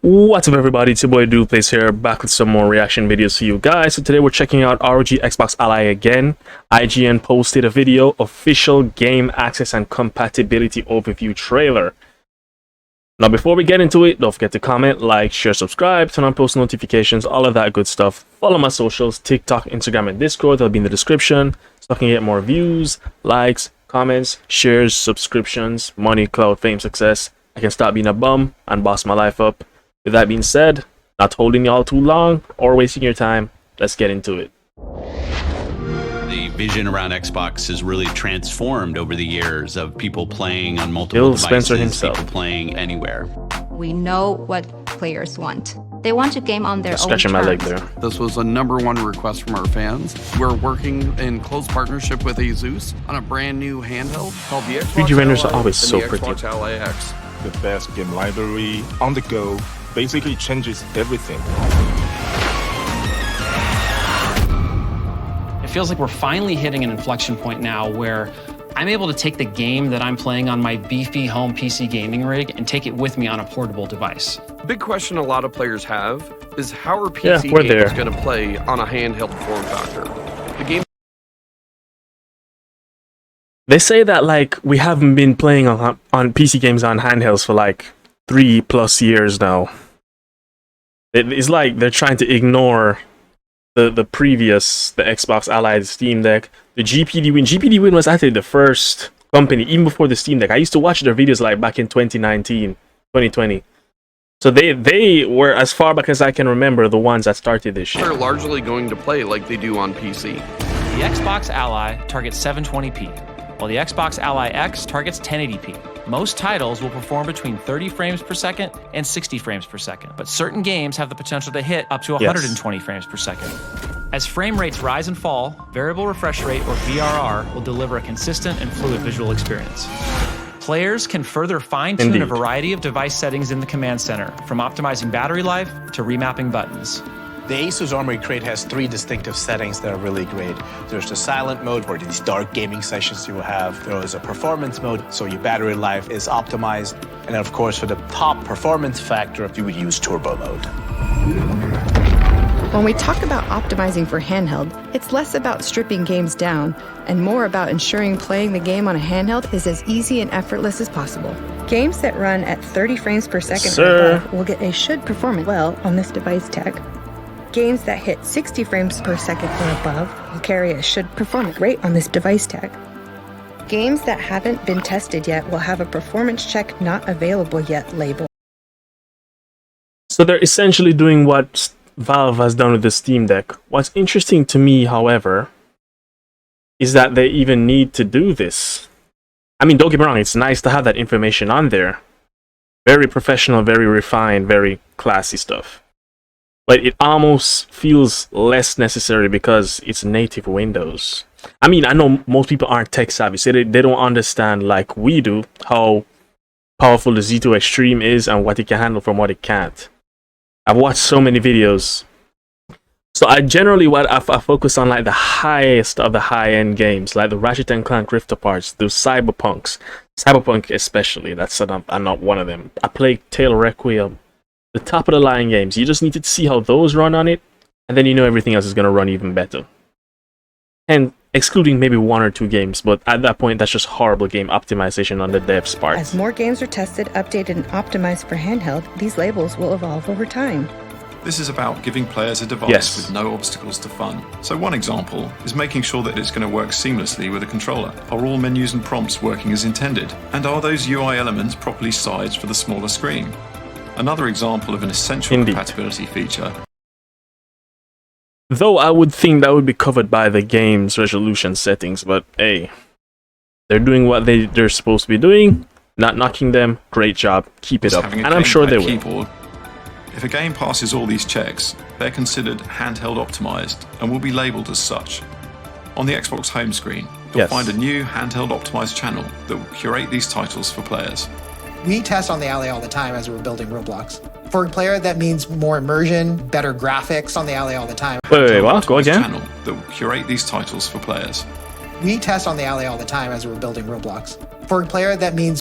What's up everybody, it's your boy Duplays here, back with some more reaction videos for you guys. So today we're checking out ROG Xbox Ally again. IGN posted a video, official game access and compatibility overview trailer. Now before we get into it, don't forget to comment, like, share, subscribe, turn on post notifications, all of that good stuff. Follow my socials, TikTok, Instagram, and Discord, they'll be in the description, so I can get more views, likes, comments, shares, subscriptions, money, clout, fame, success. I can stop being a bum and boss my life up. With that being said, not holding y'all too long or wasting your time, let's get into it. The vision around Xbox has really transformed over the years of people playing on multiple devices, people playing anywhere. We know what players want. They want to game on their own Scratching my leg there. This was a #1 request from our fans. We're working in close partnership with Asus on a brand new handheld called the Xbox 3D renders Ally are always and so the pretty. Xbox Ally X. The best game library on the go basically changes everything. It feels like we're finally hitting an inflection point now where I'm able to take the game that I'm playing on my beefy home PC gaming rig and take it with me on a portable device. The big question a lot of players have is how are PC games going to play on a handheld form factor? The game. They say that like we haven't been playing on PC games on handhelds for like 3+ years now. It's like they're trying to ignore the previous, the Xbox Ally, the Steam Deck, the GPD Win. GPD Win was actually the first company, even before the Steam Deck. I used to watch their videos like back in 2019, 2020. So they were, as far back as I can remember, the ones that started this shit. They're largely going to play like they do on PC. The Xbox Ally targets 720p, while the Xbox Ally X targets 1080p. Most titles will perform between 30 frames per second and 60 frames per second, but certain games have the potential to hit up to 120 frames per second. As frame rates rise and fall, variable refresh rate, or VRR, will deliver a consistent and fluid visual experience. Players can further fine-tune a variety of device settings in the command center, from optimizing battery life to remapping buttons. The Asus Armory Crate has 3 distinctive settings that are really great. There's the silent mode, where these dark gaming sessions you will have. There is a performance mode, so your battery life is optimized. And then, of course, for the top performance factor, you would use turbo mode. When we talk about optimizing for handheld, it's less about stripping games down and more about ensuring playing the game on a handheld is as easy and effortless as possible. Games that run at 30 frames per second or above will get a should perform well on this device tag. Games that hit 60 frames per second or above will carry a should perform great on this device tag. Games that haven't been tested yet will have a performance check not available yet label. So they're essentially doing what Valve has done with the Steam Deck. What's interesting to me, however, is that they even need to do this. I mean, don't get me wrong, it's nice to have that information on there. Very professional, very refined, very classy stuff. But it almost feels less necessary because it's native Windows. I mean, I know most people aren't tech savvy, so they don't understand like we do how powerful the Z2 Extreme is and what it can handle from what it can't. I've watched so many videos. So I generally I focus on like the highest of the high-end games, like the Ratchet & Clank Rift Aparts, the Cyberpunk especially. I'm not one of them. I play Tale Requiem. The top of the line games, you just need to see how those run on it, and then you know everything else is going to run even better. And excluding maybe 1 or 2 games, but at that point that's just horrible game optimization on the devs' part. As more games are tested, updated, and optimized for handheld, these labels will evolve over time. This is about giving players a device with no obstacles to fun. So one example is making sure that it's going to work seamlessly with a controller. Are all menus and prompts working as intended? And are those UI elements properly sized for the smaller screen? Another example of an essential compatibility feature. Though I would think that would be covered by the game's resolution settings, but hey, they're doing what they're supposed to be doing, not knocking them. Great job, keep it up, and I'm sure they will. If a game passes all these checks, they're considered handheld optimized and will be labeled as such. On the Xbox home screen, you'll find a new handheld optimized channel that will curate these titles for players. We test on the Ally all the time as we're building Roblox. For a player, that means more immersion, better graphics on the Ally all the time. Wait, what? Go again? Channel that will curate these titles for players. We test on the Ally all the time as we're building Roblox. For a player, that means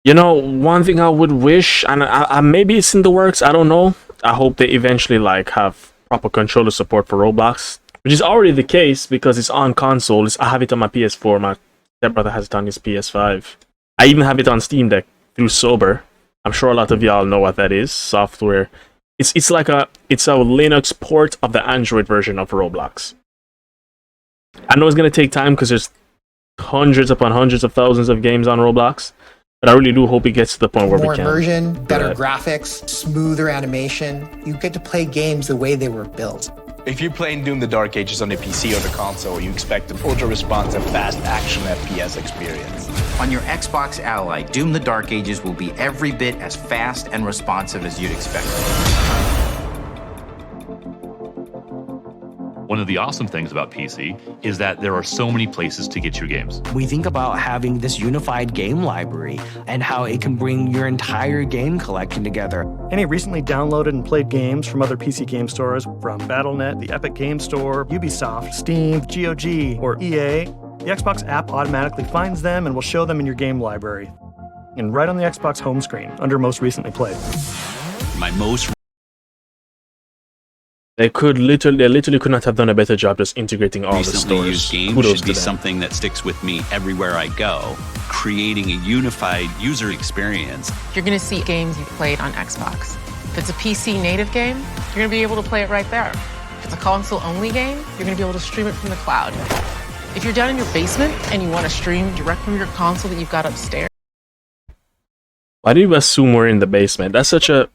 You know, one thing I would wish, and I maybe it's in the works, I don't know. I hope they eventually like have proper controller support for Roblox, which is already the case because it's on consoles. I have it on my PS4. My stepbrother has it on his PS5. I even have it on Steam Deck through Sober. I'm sure a lot of y'all know what that is. Software. It's like a Linux port of the Android version of Roblox. I know it's gonna take time because there's hundreds upon hundreds of thousands of games on Roblox, but I really do hope it gets to the point where we can. More immersion, better graphics, smoother animation. You get to play games the way they were built. If you're playing Doom the Dark Ages on the PC or the console, you expect an ultra-responsive, fast action FPS experience. On your Xbox Ally, Doom the Dark Ages will be every bit as fast and responsive as you'd expect. One of the awesome things about PC is that there are so many places to get your games. We think about having this unified game library and how it can bring your entire game collection together. Any recently downloaded and played games from other PC game stores, from Battle.net, the Epic Game Store, Ubisoft, Steam, GOG, or EA, the Xbox app automatically finds them and will show them in your game library. And right on the Xbox home screen, under Most Recently Played. My most They literally could not have done a better job just integrating all the stores. Used game should be something that sticks with me everywhere I go, creating a unified user experience. You're going to see games you've played on Xbox. If it's a PC native game, you're going to be able to play it right there. If it's a console-only game, you're going to be able to stream it from the cloud. If you're down in your basement and you want to stream direct from your console that you've got upstairs. Why do you assume we're in the basement? That's such a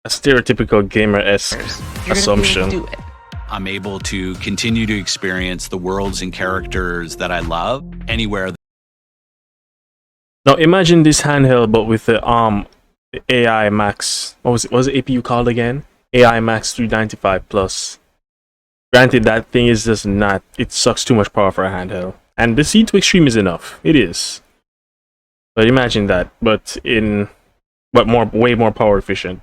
stereotypical gamer-esque assumption. I'm able to continue to experience the worlds and characters that I love anywhere. Now imagine this handheld, but with the AI Max. What was the APU called again? AI Max 395 Plus. Granted, that thing is just not. It sucks too much power for a handheld, and the C2 Extreme is enough. It is. But imagine that, but way more power efficient.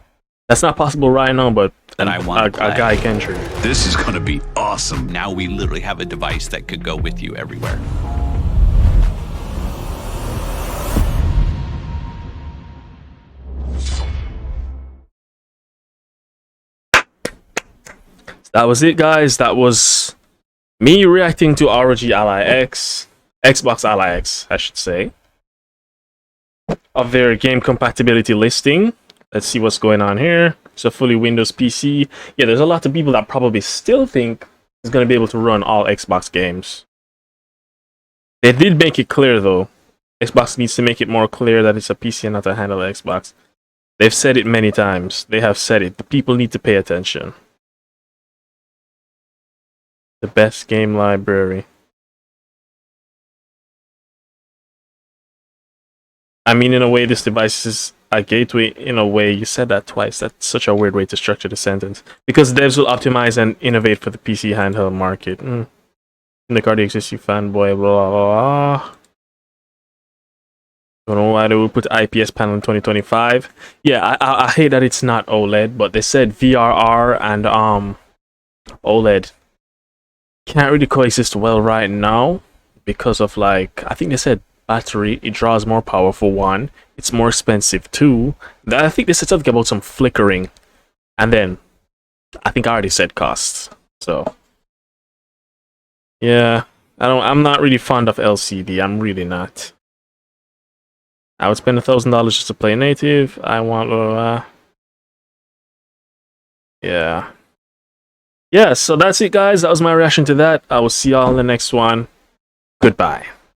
That's not possible right now, but I want a guy can dream. This is going to be awesome. Now we literally have a device that could go with you everywhere. That was it, guys. That was me reacting to ROG Ally X, Xbox Ally X, I should say, of their game compatibility listing. Let's see what's going on here. It's a fully Windows PC. Yeah, there's a lot of people that probably still think it's going to be able to run all Xbox games. They did make it clear, though. Xbox needs to make it more clear that it's a PC and not a handheld Xbox. They've said it many times. They have said it. The people need to pay attention. The best game library. I mean, in a way, this device is a gateway. In a way, you said that twice. That's such a weird way to structure the sentence. Because devs will optimize and innovate for the PC handheld market. Nick exists, you fanboy, blah, blah, blah. Don't know why they would put IPS panel in 2025. Yeah, I hate that it's not OLED, but they said VRR and OLED can't really coexist well right now because of, like, I think they said battery, it draws more power for one, it's more expensive too. I think they said something about some flickering, and then I think I already said costs. So yeah, I'm not really fond of LCD. I'm really not. I would spend $1,000 just to play native. I want yeah, so that's it, guys. That was my reaction to that. I will see y'all in the next one. Goodbye.